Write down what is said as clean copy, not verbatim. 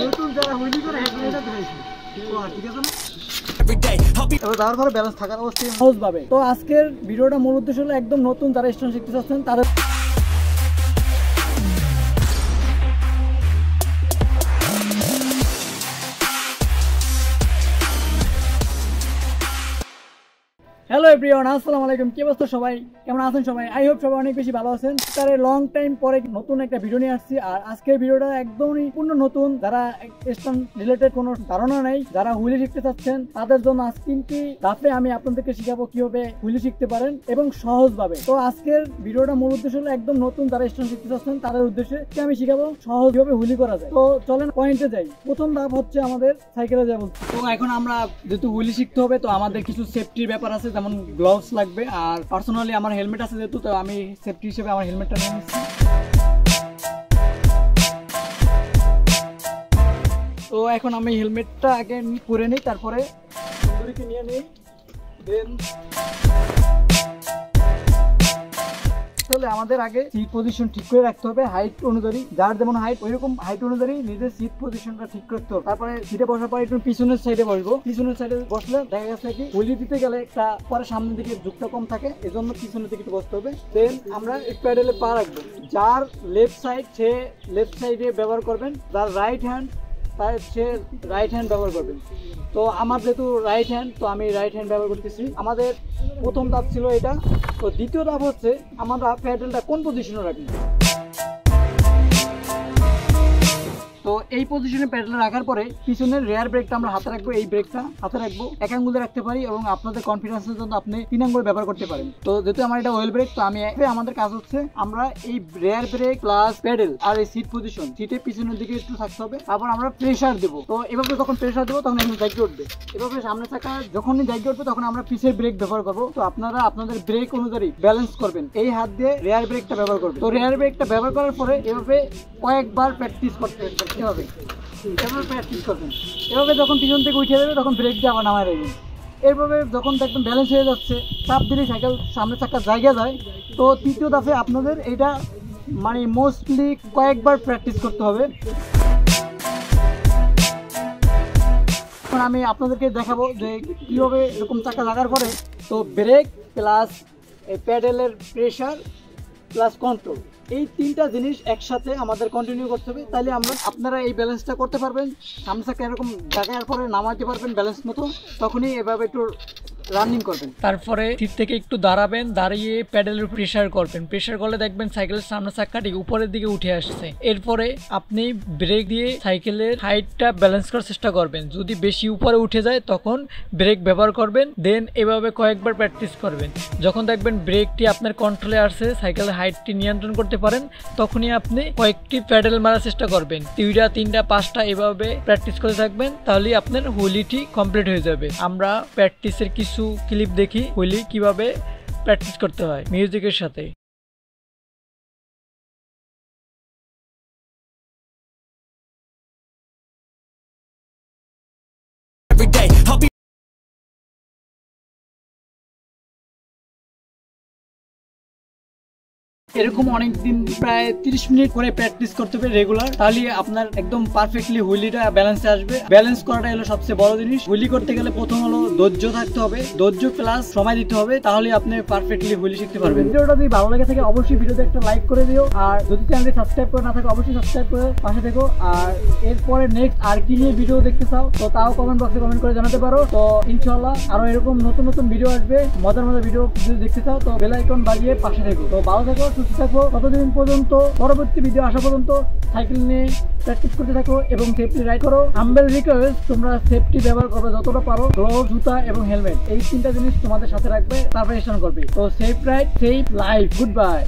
নতুন যারা হুইলি করে এটা ধরেছি ঠিক আছে না তার পরে ব্যালেন্স থাকার অবস্থায় সহজ পাবে। তো আজকের ভিডিওটা মূল উদ্দেশ্য হলো একদম নতুন যারা স্টোন শিখতে চাচ্ছেন তাদের হ্যালো এভরিওয়ান, আসসালামু আলাইকুম। কি অবস্থা সবাই, কেমন আছেন সবাই? আই হোপ সবাই অনেক বেশি ভালো আছেন। তার লং টাইম পরে নতুন একটা ভিডিও নিয়ে আসছি। আর আজকের ভিডিওটা একদমই পূর্ণ নতুন, যারা স্টোন রিলেটেড কোনো ধারণা নেই, যারা হুইলি শিখতে চাচ্ছেন তাদের জন্য আজ 3টি ধাপে আমি আপনাদেরকে শিখাবো কিভাবে হুইলি শিখতে পারেন এবং সহজভাবে। তো আজকের ভিডিওটা মূল উদ্দেশ্য হলো একদম নতুন যারা স্টোন শিখতে চাচ্ছেন তাদের উদ্দেশ্যে আমি শিখাবো সহজ কিভাবে হুইলি করা যায়। তো চলেন পয়েন্টে যাই। প্রথম ধাপ হচ্ছে আমাদের সাইকেলে যাবো। তো এখন আমরা যেহেতু হুইলি শিখতে হবে, তো আমাদের কিছু সেফটির ব্যাপার আছে, যেমন গ্লাভস লাগবে। আর পার্সোনালি আমার হেলমেট আছে যেহেতু, তো আমি সেফটি হিসেবে আমার হেলমেটটা নিয়ে নিচ্ছি। তো এখন আমি হেলমেটটা আগে পরে নিই, তারপরে সুন্দরীকে নিয়ে নিই। দেন আমাদের আগে সিট পজিশন ঠিক করে রাখতে হবে, হাইট অনুযায়ী, যার যেমন হাইট ওইরকম হাইট অনুযায়ী নিজের সিট পজিশনটা ঠিক করতে হবে। তারপরে সিটে বসার পর একটু পিছনের সাইডে বসবো। পিছনের সাইডে বসলে দেখা গেছে কি হুইলি দিতে গেলে একটা পরে সামনের দিকে ঝুঁকটা কম থাকে, এজন্য পিছনের দিকে একটু বসতে হবে। দেন আমরা প্যাডেলে পা রাখবো। যার লেফট সাইড সে লেফট সাইডে ব্যবহার করবেন, যার রাইট হ্যান্ড তার সে রাইট হ্যান্ড ব্যবহার করবেন। তো আমার যেহেতু রাইট হ্যান্ড, তো আমি রাইট হ্যান্ড ব্যবহার করতেছি। আমাদের প্রথম ধাপ ছিল এটা। তো দ্বিতীয় ধাপ হচ্ছে আমরা প্যাডেলটা কোন পজিশনে রাখবো। তো এই পজিশনে প্যাডেল রাখার পরে পিছনের রেয়ার ব্রেকটা আমরা হাতে রাখবো। এই ব্রেকটা হাতে রাখবো, এক আঙ্গুলে রাখতে পারি এবং আপনাদের কনফিডেন্সের জন্য আপনি 3 আঙ্গুল ব্যবহার করতে পারেন। তো যেহেতু আমার এটা ওয়েল ব্রেক, তো আমাদের কাজ হচ্ছে আমরা এই রেয়ার ব্রেক প্লাস প্যাডেল আর এই সিট পজিশন, সিটের পিছনের দিকে একটু থাকতে হবে। তারপর আমরা প্রেসার দেবো। তো এভাবে যখন প্রেসার দেবো তখন এখানে জায়গা উঠবে। এভাবে সামনে থাকা যখনই জায়গা উঠবে তখন আমরা পিছের ব্রেক ব্যবহার করবো। তো আপনারা আপনাদের ব্রেক অনুযায়ী ব্যালেন্স করবেন, এই হাত দিয়ে রেয়ার ব্রেকটা ব্যবহার করবেন। তো রেয়ার ব্রেকটা ব্যবহার করার পরে এভাবে কয়েকবার প্র্যাকটিস করতে হবে। এভাবে প্র্যাকটিস করবেন। এভাবে যখন পিছন থেকে উঠে যাবে তখন ব্রেক দিয়ে আবার নামায় রাখবেন। এভাবে যখন দেখবেন ব্যালেন্স হয়ে যাচ্ছে, চাপ দিলে সাইকেল সামনে চাকার জায়গা যায়। তো তৃতীয় ধাপে আপনাদের এটা মানে মোস্টলি কয়েকবার প্র্যাকটিস করতে হবে। এখন আমি আপনাদেরকে দেখাবো যে কীভাবে এরকম চাকা লাগার পরে তো ব্রেক প্লাস এই প্যাডেলের প্রেশার প্লাস কন্ট্রোল, এই 3টা জিনিস একসাথে আমাদের কন্টিনিউ করতে হবে। তাহলে আপনারা এই ব্যালেন্সটা করতে পারবেন। সামনে চাকা এরকম জায়গার পরে নামাতে পারবেন ব্যালেন্স মতো, তখনই এভাবে একটু রানিং করবেন। তারপরে সিট থেকে একটু দাঁড়াবেন, দাঁড়িয়ে প্যাডেলের প্রেসার করবেন। প্রেসার করলে দেখবেন সাইকেলের সামনে চাকাটি উপরের দিকে উঠে আসছে। এরপরে আপনি ব্রেক দিয়ে সাইকেলের হাইটটা ব্যালেন্স করার চেষ্টা করবেন। যদি বেশি উপরে উঠে যায় তখন ব্রেক ব্যবহার করবেন। দেন এভাবে কয়েকবার প্র্যাকটিস করবেন। যখন দেখবেন ব্রেকটি আপনার কন্ট্রোলে আসছে, সাইকেলের হাইটটি নিয়ন্ত্রণ করতে পারেন, তখনই আপনি কয়েকটি প্যাডেল মারার চেষ্টা করবেন। 2টা 3টা 5টা এভাবে প্র্যাকটিস করে থাকবেন, তাহলে আপনার হুইলিটি কমপ্লিট হয়ে যাবে। আমরা প্র্যাকটিসের কিছু ক্লিপ দেখি হুইলি কিভাবে প্র্যাকটিস করতে হয় মিউজিকের সাথে। এরকম অনেকদিন প্রায় 30 মিনিট করে প্র্যাকটিস করতে হবে রেগুলার, তাহলে আপনার একদম পারফেক্টলি হুইলিটা ব্যালেন্সে আসবে। ব্যালেন্স করাটা হলো সবচেয়ে বড় জিনিস। হুইলি করতে গেলে প্রথম হলো ধৈর্য থাকতে হবে, ধৈর্য প্লাস সময় দিতে হবে, তাহলে আপনি পারফেক্টলি হুইলি শিখতে পারবেন। ভিডিওটা যদি ভালো লাগে থাকে অবশ্যই ভিডিওতে একটা লাইক করে দিও। আর যদি চ্যানেলটি সাবস্ক্রাইব করে না থাকে অবশ্যই সাবস্ক্রাইব করে পাশে থেকো। আর এরপরে নেক্সট আর কি নিয়ে ভিডিও দেখতে চাও তো তাও কমেন্ট বক্সে কমেন্ট করে জানাতে পারো। তো ইনশাআল্লাহ আরো এরকম নতুন নতুন ভিডিও আসবে, মজার মজার ভিডিও যদি দেখতে চাও তো বেল আইকন বাজিয়ে পাশে থেকো। তো ভালো থেকো, সুস্থ থাকো। ততদিন পর্যন্ত পরবর্তী ভিডিও আসা পর্যন্ত সাইকেল নিয়ে প্র্যাকটিস করতে থাকো এবং সেফটি রাইড করো। হাম্বেল রিকোয়েস্ট, তোমরা সেফটি ব্যবহার করবে যতটা পারো। গ্লোভ, জুতা এবং হেলমেট, এই 3টা জিনিস তোমাদের সাথে রাখবে, তারপরে স্টার্ট করবে। তো safe ride, safe life. Good bye.